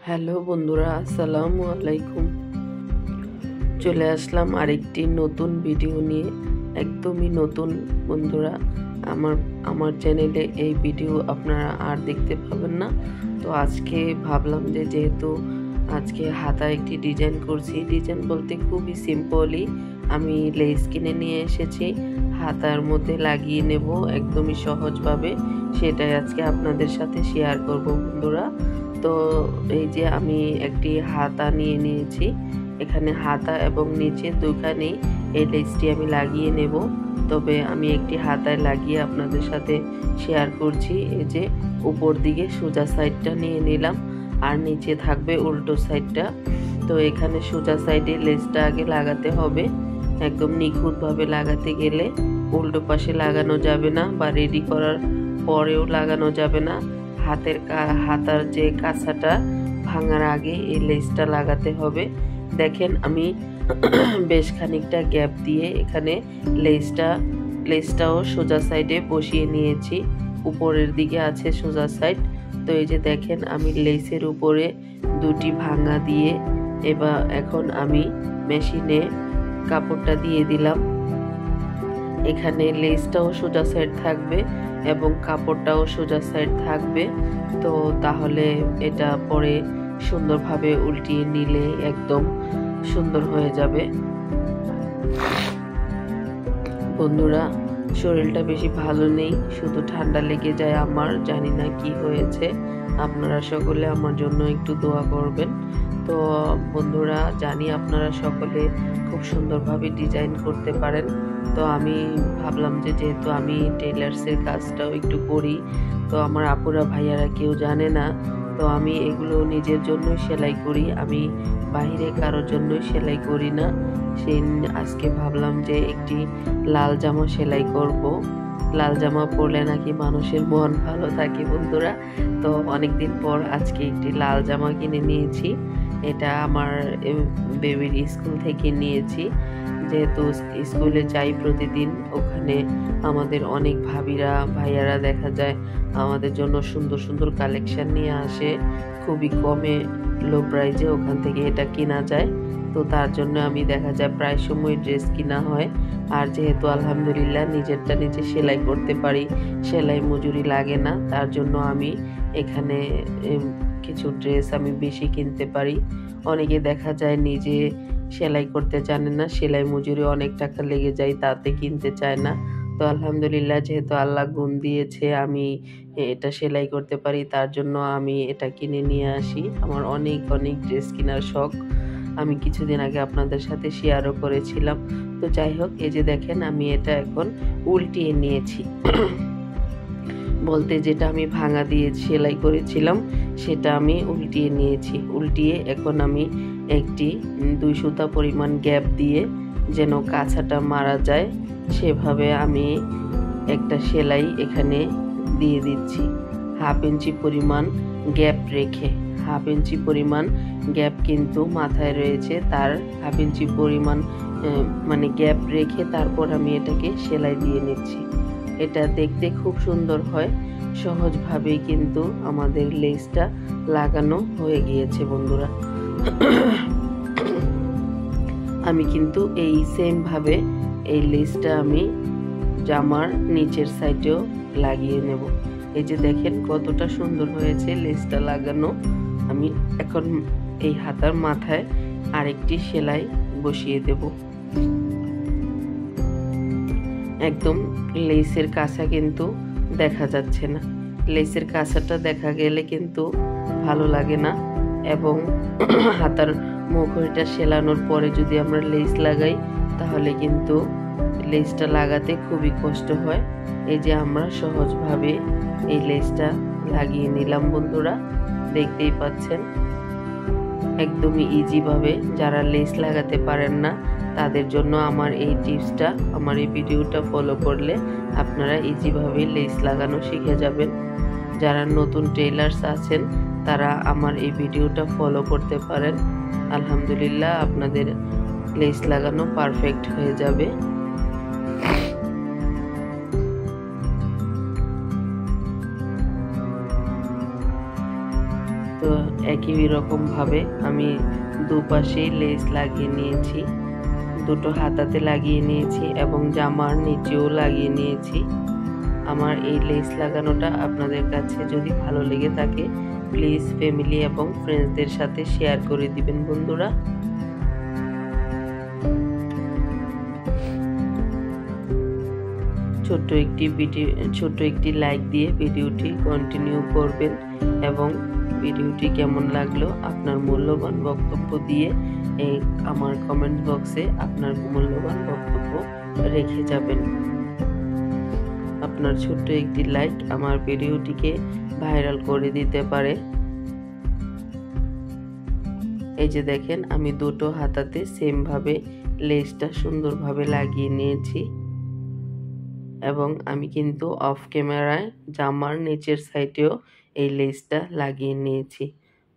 Hello বন্ধুরা, আসসালামু আলাইকুম। চলে আসলাম আরেকটি নতুন ভিডিও নিয়ে, একদমই নতুন বন্ধুরা। আমার চ্যানেলে এই ভিডিও আপনারা আর দেখতে পাবেন না। তো আজকে ভাবলাম যেহেতু আজকে হাতায় একটি ডিজাইন করছি, ডিজাইন বলতে খুবই সিম্পলই আমি লেস কিনে নিয়ে এসেছি, হাতার মধ্যে লাগিয়ে নেব একদমই সহজভাবে। সেটাই আজকে আপনাদের সাথে শেয়ার করব বন্ধুরা। তো এই যে আমি একটি হাতা নিয়ে নিয়েছি, এখানে হাতা এবং নিচে দুখানেই এই লেসটি আমি লাগিয়ে নেব। তবে আমি একটি হাতায় লাগিয়ে আপনাদের সাথে শেয়ার করছি। এই যে উপর দিকে সোজা সাইডটা নিয়ে নিলাম, আর নিচে থাকবে উল্টো সাইডটা। তো এখানে সোজা সাইডে লেসটা আগে লাগাতে হবে, একদম নিখুঁতভাবে লাগাতে গেলে উল্টো পাশে লাগানো যাবে না, বা রেডি করার পরেও লাগানো যাবে না। হাতার যে কাছাটা ভাঙার আগে এই লেসটা লাগাতে হবে। দেখেন আমি বেশ খানিকটা গ্যাপ দিয়ে এখানে লেসটাও সোজা সাইডে বসিয়ে নিয়েছি, উপরের দিকে আছে সোজা সাইড। তো এই যে দেখেন আমি লেসের উপরে দুটি ভাঙা দিয়ে এখন আমি মেশিনে কাপড়টা দিয়ে দিলাম। এখানে লেসটাও সোজা সাইড থাকবে এবং কাপড়টাও সোজা সাইড থাকবে। তো তাহলে এটা পরে সুন্দরভাবে উল্টিয়ে নিলে একদম সুন্দর হয়ে যাবে। বন্ধুরা, শরীরটা বেশি ভালো নেই, শুধু ঠান্ডা লেগে যায় আমার, জানি না কি হয়েছে। আপনারা সকলে আমার জন্য একটু দোয়া করবেন। তো বন্ধুরা, জানি আপনারা সকলে খুব সুন্দরভাবে ডিজাইন করতে পারেন। তো আমি ভাবলাম যেহেতু আমি টেলার্সের কাজটাও একটু করি, তো আমার আপুরা ভাইয়ারা কেউ জানে না, তো আমি এগুলো নিজের জন্য সেলাই করি, আমি বাইরে কারোর জন্য সেলাই করি না। আজকে ভাবলাম যে একটি লাল জামা সেলাই করব। লাল জামা পরলে নাকি মানুষের মন ভালো থাকে বন্ধুরা। তো অনেকদিন পর আজকে একটি লাল জামা কিনে নিয়েছি। এটা আমার বেবির স্কুল থেকে নিয়েছি, যেহেতু স্কুলে যাই প্রতিদিন, ওখানে আমাদের অনেক ভাবিরা ভাইয়ারা দেখা যায় আমাদের জন্য সুন্দর সুন্দর কালেকশন নিয়ে আসে, খুবই কমে লো প্রাইজে ওখান থেকে এটা কেনা যায়। তো তার জন্য আমি দেখা যায় প্রায় সময় ড্রেস কিনা হয়। আর যেহেতু আলহামদুলিল্লাহ নিজেরটা নিজে সেলাই করতে পারি, সেলাই মজুরি লাগে না, তার জন্য আমি এখানে কিছু ড্রেস আমি বেশি কিনতে পারি। অনেকে দেখা যায় নিজে সেলাই করতে জানে না, সেলাই মজুরি অনেক টাকা লেগে যায়, তাতে কিনতে চায় না। তো আলহামদুলিল্লাহ যেহেতু আল্লাহ গুণ দিয়েছে আমি এটা সেলাই করতে পারি, তার জন্য আমি এটা কিনে নিয়ে আসি। আমার অনেক অনেক ড্রেস কেনার শখ, আমি কিছুদিন আগে আপনাদের সাথে শেয়ারও করেছিলাম। তো যাই হোক, এই যে দেখেন আমি এটা এখন উল্টিয়ে নিয়েছি। বলতে যেটা আমি ভাঙা দিয়ে সেলাই করেছিলাম সেটা আমি উল্টিয়ে নিয়েছি। উল্টিয়ে এখন আমি একটি 2 সুতা পরিমাণ গ্যাপ দিয়ে, যেন কাছাটা মারা যায় সেভাবে আমি একটা সেলাই এখানে দিয়ে দিচ্ছি। 1/2 ইঞ্চি পরিমাণ গ্যাপ রেখে, 1/2 ইঞ্চি পরিমাণ গ্যাপ কিন্তু মাথায় রয়েছে, তার 1/2 ইঞ্চি পরিমাণ গ্যাপ রেখে তারপর আমি এটাকে সেলাই দিয়ে নিচ্ছি। এটা দেখতে খুব সুন্দর হয়, সহজভাবেই কিন্তু আমাদের লেসটা লাগানো হয়ে গিয়েছে বন্ধুরা। আমি কিন্তু এই সেম ভাবে এই লেসটা আমি জামার নিচের সাইডেও লাগিয়ে নেব। এই যে দেখেন কতটা সুন্দর হয়েছে লেসটা লাগানো। আমি এখন এই হাতার মাথায় আরেকটি সেলাই বসিয়ে দেব। একদম লেসের কাছা কিন্তু দেখা যাচ্ছে না, লেসের কাছাটা দেখা গেলে কিন্তু ভালো লাগে না। এবং হাতার মুখটা সেলানোর পরে যদি আমরা লেস লাগাই তাহলে কিন্তু লেসটা লাগাতে খুবই কষ্ট হয়। এই যে আমরা সহজভাবে এই লেসটা লাগিয়ে নিলাম বন্ধুরা, দেখতেই পাচ্ছেন একদমই ইজিভাবে। যারা লেস লাগাতে পারেন না তাদের জন্য আমার এই টিপসটা, আমার এই ভিডিওটা ফলো করলে আপনারা ইজিভাবে লেস লাগানো শিখে যাবেন। যারা নতুন টেলার্স আছেন তারা আমার এই ভিডিওটা ফলো করতে পারেন, আলহামদুলিল্লাহ আপনাদের লেস লাগানো পারফেক্ট হয়ে যাবে। তো একই রকমভাবে আমি দুপাশেই লেস লাগিয়ে নিয়েছি, দুটো হাতাতে লাগিয়ে নিয়েছি এবং জামার নিচেও লাগিয়ে নিয়েছি। আমার এই লেস লাগানোটা আপনাদের কাছে যদি ভালো লেগে থাকে প্লিজ ফ্যামিলি এবং ফ্রেন্ডসদের সাথে শেয়ার করে দিবেন বন্ধুরা। ছোট্ট একটি লাইক দিয়ে ভিডিওটি কন্টিনিউ করবেন এবং ভিডিওটি কেমন লাগলো আপনার মূল্যবান বক্তব্য দিয়ে আমার কমেন্ট বক্সে আপনার মূল্যবান বক্তব্য রেখে যাবেন। আপনার ছোট্ট একটি লাইক আমার ভিডিওটিকে ভাইরাল করে দিতে পারে। এই যে দেখেন আমি দুটো হাতাতে সেম ভাবে লেসটা সুন্দরভাবে লাগিয়ে নিয়েছি এবং আমি কিন্তু অফ ক্যামেরায় জামার নিচের সাইডেও এই লেসটা লাগিয়ে নিয়েছি।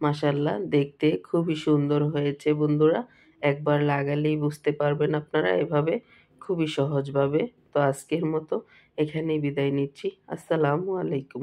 মাশাআল্লাহ দেখতে খুবই সুন্দর হয়েছে বন্ধুরা, একবার লাগালেই বুঝতে পারবেন আপনারা এভাবে খুবই সহজভাবে। তো আজকের মতো এখানেই বিদায় নিচ্ছি। আসসালামু আলাইকুম।